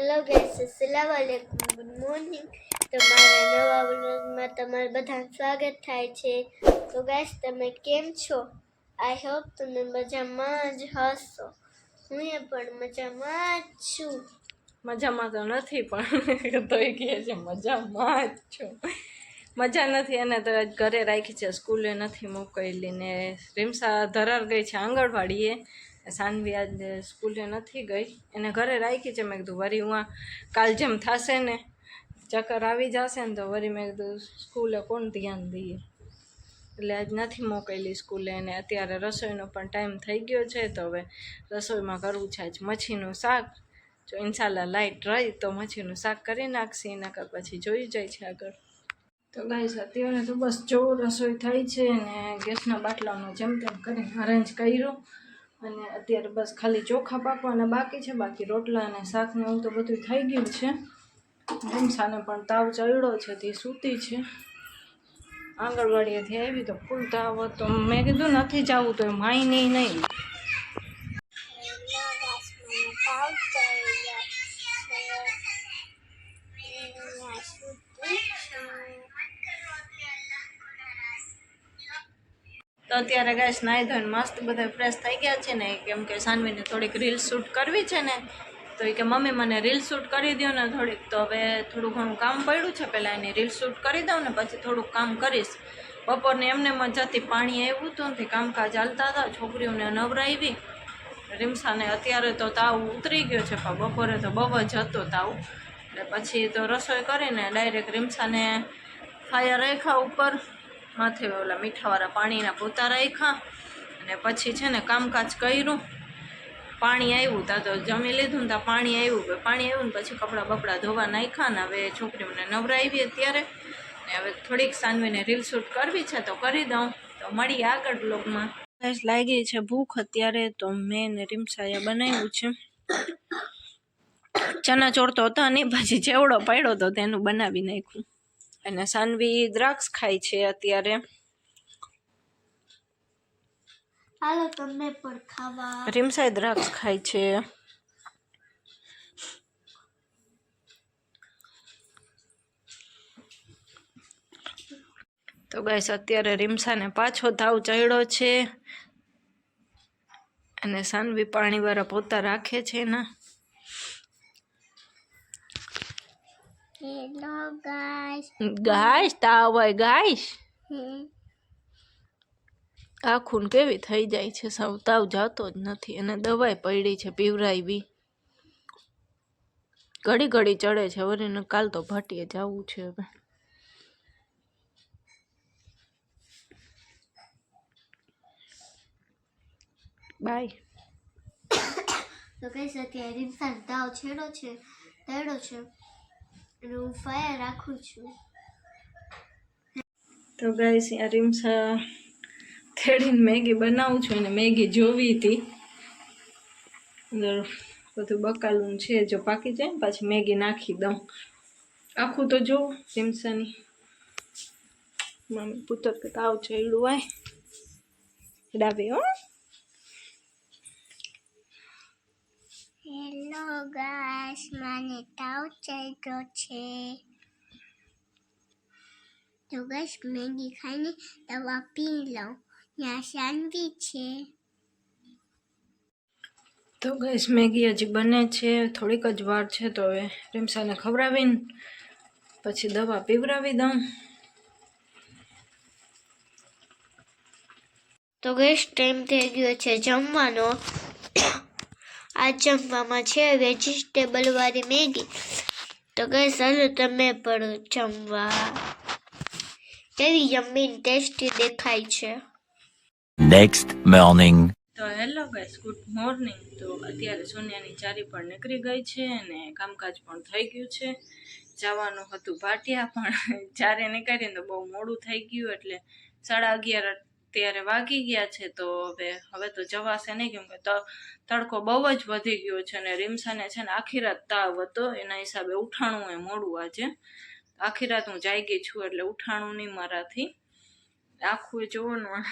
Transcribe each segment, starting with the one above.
Hello guys, अस्सलाम वालेकुम, good morning. તમારા નવા વ્લોગમાં તમારું બધાનું સ્વાગત થાય છે। તો ગાઈસ, તમે કેમ છો? આઈ હોપ તમે મજામાં જ હશો। હું પણ મજામાં જ છું। મજામાં તો નથી પણ તોય કહે છે મજામાં જ છું। મજા નથી એને તો ઘરે રાખી છે, સ્કૂલે નથી મોકલી ને રીમસા ધરાર ગઈ છે આંગણવાડીએ। સાનવી આજ સ્કૂલે નથી ગઈ, એને ઘરે રાખી છે। મેં કીધું વરી હું કાલ જેમ થશે ને ચક્કર આવી જશે ને તો વરી મેં કીધું સ્કૂલે કોણ ધ્યાન દઈએ, એટલે આજ નથી મોકલી સ્કૂલે। અને અત્યારે રસોઈનો પણ ટાઈમ થઈ ગયો છે, તો હવે રસોઈમાં કરવું છે આજ મચ્છીનું શાક। જો ઇન્શાલ્લાહ લાઇટ રહી તો મચ્છીનું શાક કરી નાખશે, એના કર પછી જોઈ જાય છે આગળ। તો ગાઈસ, અત્યારે તો બસ જો રસોઈ થઈ છે ને ગેસના બાટલાનો જેમ તેમ કરીને અરેન્જ કર્યું, અને અત્યારે બસ ખાલી ચોખા પાકવાના બાકી છે, બાકી રોટલા અને શાક ને એવું તો બધું થઈ ગયું છે। રીમસાને પણ તાવ ચડ્યો છે, તે સૂતી છે। આંગણવાડીએથી આવી તો ફૂલ તાવ હતો, મેં કીધું નથી જવું તો માયની નહીં। તો અત્યારે ગાઈસ નાઈ ધોઈને મસ્ત બધા ફ્રેશ થઈ ગયા છે ને, કેમ કે સાનવીને થોડીક રીલ શૂટ કરવી છે ને, તો એ કે મમ્મી મને રીલ શૂટ કરી દો ને થોડીક। તો હવે થોડું ઘણું કામ પડ્યું છે, પહેલાં એની રીલ શૂટ કરી દઉં ને પછી થોડુંક કામ કરીશ। બપોરને એમને મજાથી પાણી આવ્યું હતું ને કામકાજ ચાલતા હતા, છોકરીઓને નવરાવી। રીમસાને અત્યારે તો તાવ ઉતરી ગયો છે, પણ બપોરે તો બહુ જ હતો તાવ, એટલે પછી તો રસોઈ કરીને ડાયરેક્ટ રીમસાને ફાયર રાખ્યા ઉપર, માથે ઓલા મીઠાવાળા પાણીના પોતા રાખ્યા, અને પછી છે ને કામકાજ કર્યું। પાણી આવ્યું ત્યાં તો જમી લીધું ને ત્યાં પાણી આવ્યું ને પછી કપડાં બપડા ધોવા નાખ્યા ને હવે છોકરીઓને નવરાવી અત્યારે, ને હવે થોડીક સાનવીને રીલ શૂટ કરવી છે તો કરી દઉં। તો મળીએ આગળ બ્લોગમાં। લાગી છે ભૂખ અત્યારે, તો મેં ને રીમસાએ બનાવ્યું છે ચના ચોળ તો હતા નહીં, પછી ચેવડો પડ્યો તો તેનું બનાવી નાખ્યું। અને સાનવી દ્રાક્ષ ખાય છે અત્યારે। હાલો તમે પણ ખાવા। રીમસાએ દ્રાક્ષ ખાય છે। તો ગાઈસ, અત્યારે રીમસાને પાછો તાવ ચડ્યો છે, અને સાનવી પાણીવાળા પોતા રાખે છે ને। હેલો ગાઈસ, ગાઈસ તાવ હોય ગાઈસ, આખું કેવી થઈ જાય છે, સાવ તાવ જાતો જ નથી, અને દવાઈ પડી છે પીવરાવી, ઘડી ઘડી ચડે છે, વરીને કાલ તો ભાટીએ જવું છે હવે। બાય। તો ગાઈસ, અત્યારે રીમસાને તાવ ચડ્યો છે, અને હું ફાયર રાખું છું। તો ગાઈસ, આ રીમસા થેડીને મેગી બનાવું છું, અને મેગી જોવી હતી, બધું બકાલું છે, જો પાકી જાય ને પાછી મેગી નાખી દઉં। આખું તો જો રીમસાની મમ્મી પુત્ર કે તાવ ચડ્યું હોય ડાબે હો। હેલો ગાઈસ, મને તાવ ચડ્યો છે, તો ગાઈસ મેગી ખાઈને દવા પી લઉં। ત્યાં સાનવી છે। તો ગાઈસ, મેગી હજી બને છે, થોડીક જ વાર છે, તો હવે રીમસાને ખવડાવીને પછી દવા પીવરાવી દઉં। તો ગાઈસ, ટાઈમ થઈ ગયો છે જમવાનો। આ જમવામાં છે વેજીટેબલ વાળી મેગી। તો ગાઈસ, ચાલો તમે પણ જમવા। કેવી યમ્મી ટેસ્ટી દેખાય છે। Next morning. તો હેલો ગાઈસ, ગુડ મોર્નિંગ। તો અત્યારે સોનિયાની ચારી પણ નીકળી ગઈ છે, અને કામકાજ પણ થઈ ગયું છે। જવાનું હતું ભાટિયા, પણ ચારે નીકળીને તો બહુ મોડું થઈ ગયું, એટલે 11:30 ત્યારે વાગી ગયા છે। તો હવે તો જવાશે નહીં, કેમ કે તડકો બહુ જ વધી ગયો છે, અને રીમસાને છે ને આખી રાત તાવ હતો, એના હિસાબે ઉઠાણું એ મોડું આજે। આખી રાત હું જાગી છું, એટલે ઉઠાણું નહીં મારાથી। આખું જોવાનું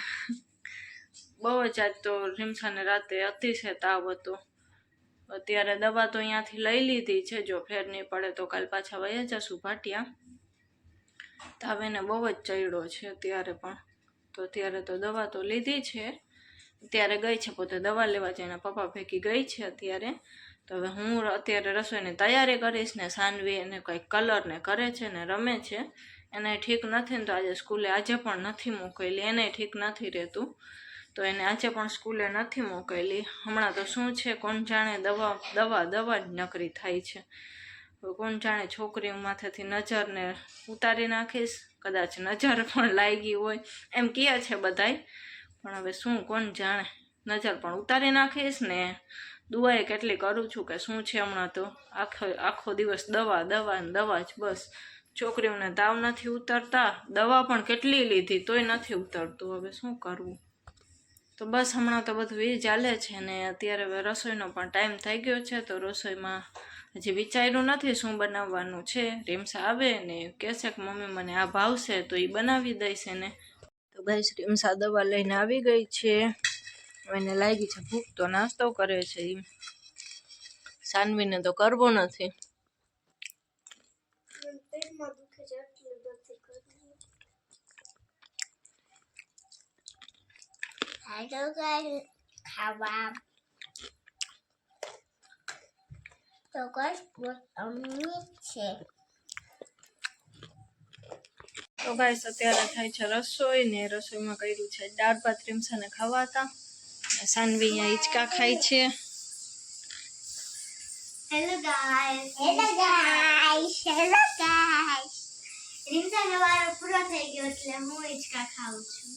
બહુ જ આજ તો રીમસાને રાતે અતિશય તાવ હતો, અત્યારે દવા તો અહીંયાથી લઈ લીધી છે, જો ફેર નહીં પડે તો કાલ પાછા વયા જશું ભાટિયા. તાવ એને બહુ જ ચડ્યો છે અત્યારે પણ, તો અત્યારે તો દવા તો લીધી છે. અત્યારે ગઈ છે પોતે દવા લેવા છે, એના પપ્પા ભેગી ગઈ છે અત્યારે. તો હવે હું અત્યારે રસોઈની તૈયારી કરીશ ને સાનવી એને કંઈક કલર ને કરે છે ને રમે છે. એને ઠીક નથી ને તો આજે સ્કૂલે આજે પણ નથી મોકલી, એને ઠીક નથી રહેતું તો એને આજે પણ સ્કૂલે નથી મોકલી. હમણાં તો શું છે કોણ જાણે, દવા જ નકરી થાય છે. કોણ જાણે છોકરી માથેથી નજરને ઉતારી નાખીશ, કદાચ નજર પણ લાગી હોય એમ કહે છે બધાય, પણ હવે શું કોણ જાણે. નજર પણ ઉતારી નાખીશ ને દુઆએ કેટલી કરું છું કે શું છે હમણાં તો આખો દિવસ દવા ને દવા જ બસ. છોકરીઓને તાવ નથી ઉતરતા, દવા પણ કેટલી લીધી તોય નથી ઉતરતું, હવે શું કરવું. તો બસ હમણાં તો બધું એ ચાલે છે ને અત્યારે હવે રસોઈનો પણ ટાઈમ થઈ ગયો છે. તો રસોઈમાં હજી વિચાર્યું નથી શું બનાવવાનું છે. રીમસા આવે ને કહેશે કે મમ્મી મને આ ભાવશે તો એ બનાવી દઈશ એને. તો ગાઈસ રીમસા દવા લઈને આવી ગઈ છે, એને લાગી છે ભૂખ તો નાસ્તો કરે છે. સાનવીને તો કરવો નથી. ખાવા તો છે. તો ગાઈસ અત્યારે થાય છે રસોઈ ને રસોઈમાં કર્યું છે દાળ ભાત રીમસાને ખાવા હતા. સાનવી અહીંયા હિંચકા ખાય છે. હેલો ગાઈસ રીમસાનો વારો પૂરો થઈ ગયો એટલે હું હિંચકા ખાઉં છું.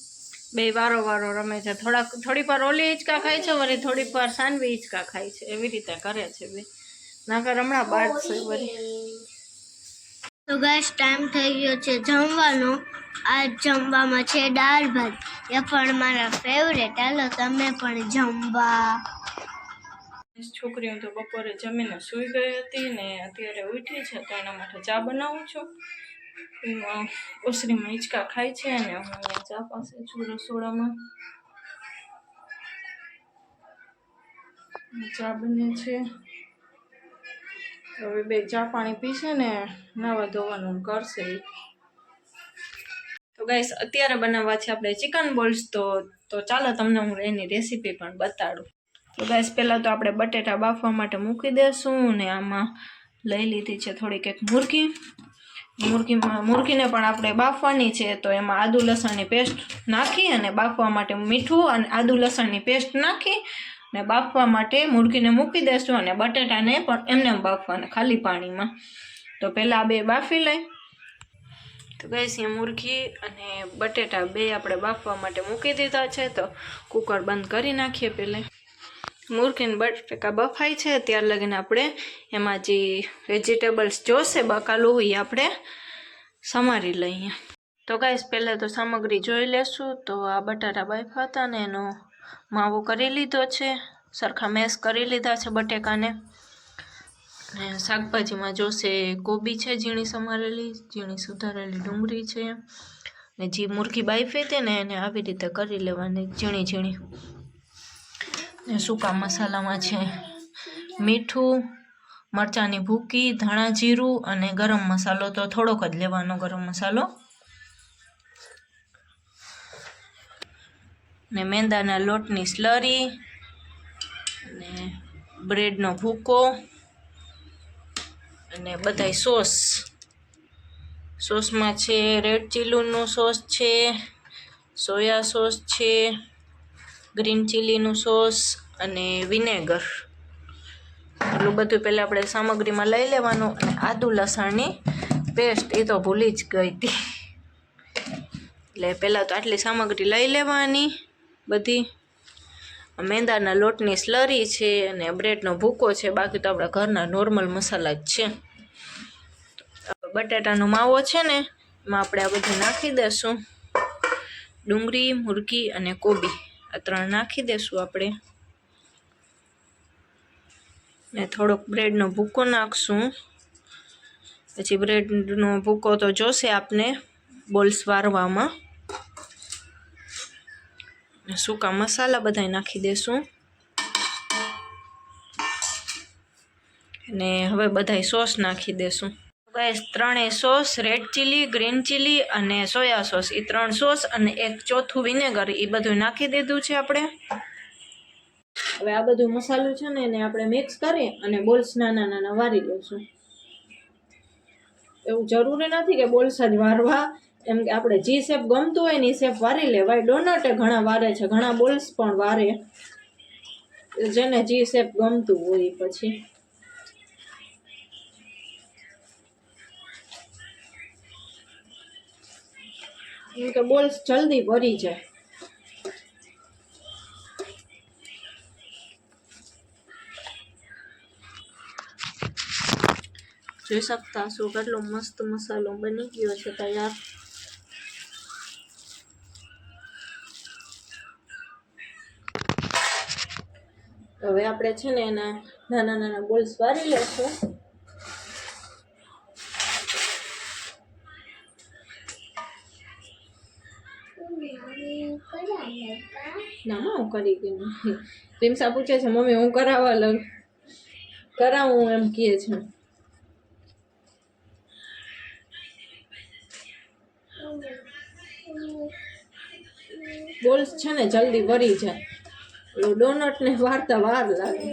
બે વારો રમે છે, થોડીક વાર ઓલી હિંચકા ખાય છે, વળી થોડીક વાર સાનવી હિંચકા ખાય છે, એવી રીતે કરે છે બે. નાકર હમણાં બાદ છે વળી. તો ગાઈસ ટાઈમ થઈ ગયો છે જમવાનો. આજ જમવામાં છે દાળ ભાત, એ પણ મારા ફેવરેટ. હાલો તમે પણ જમવા. છોકરીઓ તો બપોરે જમીને સૂઈ ગઈ હતી ને અત્યારે ઉઠી છે તો એના માટે ચા બનાવું છું. ઓસરીમાં હિંચકા ખાય છે અને હું ચા પાસે છું રસોડામાં. ચા બને છે, હવે બે ચા પાણી પીશે ને નાવા ધોવાનું કરશે. તો ગાઈસ અત્યારે બનાવવા છે આપણે ચિકન બોલ્સ. તો ચાલો તમને હું એની રેસીપી પણ બતાડું. તો ગાઈસ પહેલાં તો આપણે બટેટા બાફવા માટે મૂકી દેશું ને આમાં લઈ લીધી છે થોડીક એક મુરગીને પણ આપણે બાફવાની છે. તો એમાં આદુ લસણની પેસ્ટ નાખી અને બાફવા માટે મીઠું અને આદુ લસણની પેસ્ટ નાખી ને બાફવા માટે મુરગીને મૂકી દેશું અને બટેટાને પણ એમને બાફવાના ખાલી પાણીમાં. તો પહેલાં બે બાફી લઈ. તો ગાઈસ અહીંયા મુરગી અને બટેટા બે આપણે બાફવા માટે મૂકી દીધા છે. તો કુકર બંધ કરી નાખીએ પહેલાં. મુરગીને બટેકા બફાય છે ત્યાર લગીને આપણે એમાં જે વેજીટેબલ્સ જોશે બકાલું એ આપણે સમારી લઈએ. તો ગાઈસ પહેલાં તો સામગ્રી જોઈ લેશું. તો આ બટાટા બાફા હતા ને એનો માવો કરી લીધો છે, સરખા મેશ કરી લીધા છે બટેકાને. ને શાકભાજીમાં જોશે કોબી છે ઝીણી સમારેલી, ઝીણી સુધારેલી ડુંગળી છે ને જે મુરગી બાફી હતી ને એને આવી રીતે કરી લેવાની ઝીણી. સૂકા મસાલામાં છે મીઠું, મરચાંની ભૂકી, ધાણા જીરું અને ગરમ મસાલો તો થોડોક જ લેવાનો ગરમ મસાલો. ને મેંદાના લોટની સ્લરી અને બ્રેડનો ભૂકો અને બધાય સોસમાં છે રેડ ચીલીનું સોસ છે, સોયા સોસ છે, ગ્રીન ચીલીનું સોસ અને વિનેગર. એટલું બધું પહેલાં આપણે સામગ્રીમાં લઈ લેવાનું. અને આદુ લસણની પેસ્ટ એ તો ભૂલી જ ગઈ હતી, એટલે પહેલાં તો આટલી સામગ્રી લઈ લેવાની બધી. મેંદાના લોટની સ્લરી છે અને બ્રેડનો ભૂકો છે, બાકી તો આપણા ઘરના નોર્મલ મસાલા જ છે. બટાટાનો માવો છે ને એમાં આપણે આ બધું નાખી દઈશું. ડુંગળી, મુરગી અને કોબી આ ત્રણ નાખી દઈશું આપણે. ને થોડોક બ્રેડનો ભૂકો નાખશું. પછી બ્રેડનો ભૂકો તો જોશે આપને બોલ્સ વારવામાં. સૂકા મસાલા બધાય નાખી દઈશું. અને હવે બધાય સોસ નાખી દેશું. ગાઈસ ત્રણેય sauce, red chilli, green chilli અને સોયા સોસ, એ 3 સોસ અને એક ચોથું વિનેગર, એ બધું નાખી દીધું છે આપણે. હવે આ બધું મસાલું છે ને એને આપણે મિક્સ કરી અને બોલ્સ નાના નાના વારી લઈશું. એવું જરૂરી નથી કે બોલ્સ જ વારવા, એમ કે આપણે જે શેપ ગમતું હોય ને એ શેપ વારી લેવાય. ડોનટે ઘણા વારે છે, ઘણા બોલ્સ પણ વારે, જેને જે શેપ ગમતું હોય પછી. કેમ કે બોલ્સ જલ્દી ભરી જાય. જોઈ શકતા છો કેટલો મસ્ત મસાલો બની ગયો છે તૈયાર. હવે આપણે છે ને એના નાના નાના બોલ્સ વારી લેશું. ના હું કરી ગઈ. રીમસા પૂછે છે મમ્મી હું કરાવું એમ કહે છે. બોલ્સ છે ને જલ્દી ભરી જાય, ડોનટ ને વારતા વાર લાગે.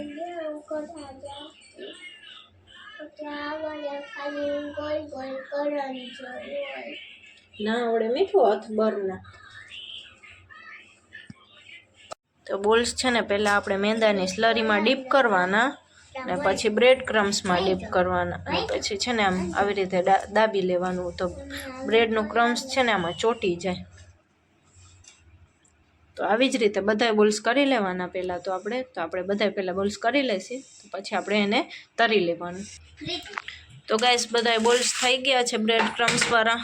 ના આવડે મીઠું હાથ બરના. તો બોલ્સ છે ને પહેલા આપણે મેંદાની સ્લરીમાં ડીપ કરવાના ને પછી બ્રેડ ક્રમ્સમાં ડીપ કરવાના અને પછી છે ને આમ આવી રીતે દાબી લેવાનું, તો બ્રેડનું ક્રમ્સ છે ને આમાં ચોટી જાય. તો આવી જ રીતે બધાય બોલ્સ કરી લેવાના પહેલાં. તો આપણે બધાય પહેલાં બોલ્સ કરી લઈશું, તો પછી આપણે એને તરી લેવાનું. તો ગાઈસ બધાય બોલ્સ થઈ ગયા છે બ્રેડ ક્રમ્સવાળા.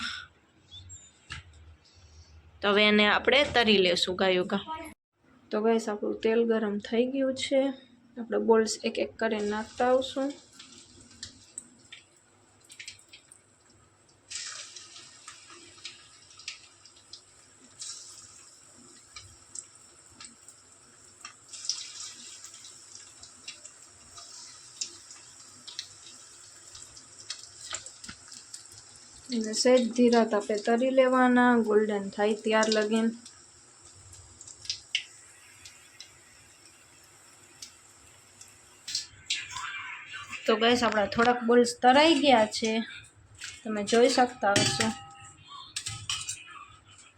તો હવે એને આપણે તરી લેશું ગાયોગા. તો ગાઈસ આપણું તેલ ગરમ થઈ ગયું છે, આપણે બોલ્સ એક એક કરીને નાખતા આવશું. એને સહેજ ધીરા તાપે તરી લેવાના, ગોલ્ડન થાય ત્યાર લગીન. તો ગાઈસ આપણા થોડાક બોલ્સ તરાઈ ગયા છે, તમે જોઈ શકતા હશો.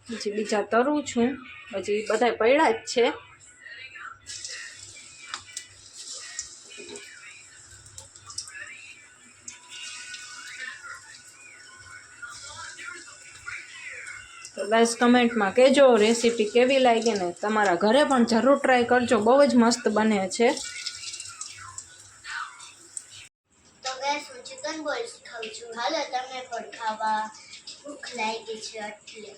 હજી બીજા તરું છું, હજી બધા પડ્યા જ છે. તો ગાઈસ કમેન્ટમાં કહેજો રેસીપી કેવી લાગી ને તમારા ઘરે પણ જરૂર ટ્રાય કરજો, બહુ જ મસ્ત બને છે. તો ગાઈસ હું ચિકન બોલ્સ ખાઉં છું, હાલો તમે પણ ખાવા, ભૂખ લાગી છે એટલે.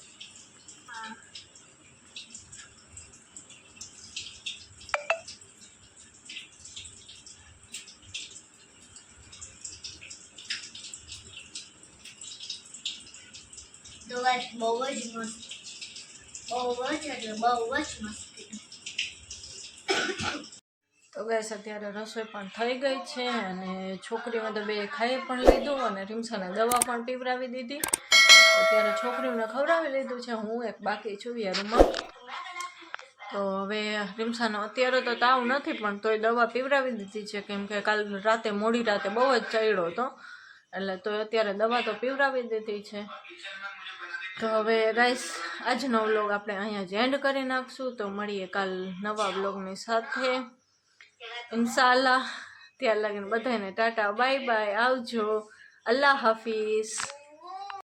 તો ગાઈસ બહુ જ મસ્ત, બહુ જ એટલે બહુ જ મસ્ત. તો ગાઈસ અત્યારે રસોઈ પણ થઈ ગઈ છે અને છોકરીઓ તો બે ખાઈ પણ લીધું અને રીમસાને દવા પણ પીવડાવી દીધી. અત્યારે છોકરીઓને ખવડાવી લીધું છે, હું એક બાકી છું યારમાં. તો હવે રીમસાનો અત્યારે તો તાવ નથી પણ તોય દવા પીવડાવી દીધી છે, કેમ કે કાલ રાતે મોડી રાતે બહુ જ ચડ્યો હતો, એટલે તો અત્યારે દવા તો પીવડાવી દીધી છે. તો હવે ગાઈસ આજનો વ્લોગ આપણે અહીંયા જ એન્ડ કરી નાખશું. તો મળીએ કાલ નવા વ્લોગની સાથે ઇન્શાલ્લાહ. ત્યાર લગીને બધાને ટાટા બાય બાય, આવજો, અલ્લાહ હાફિઝ.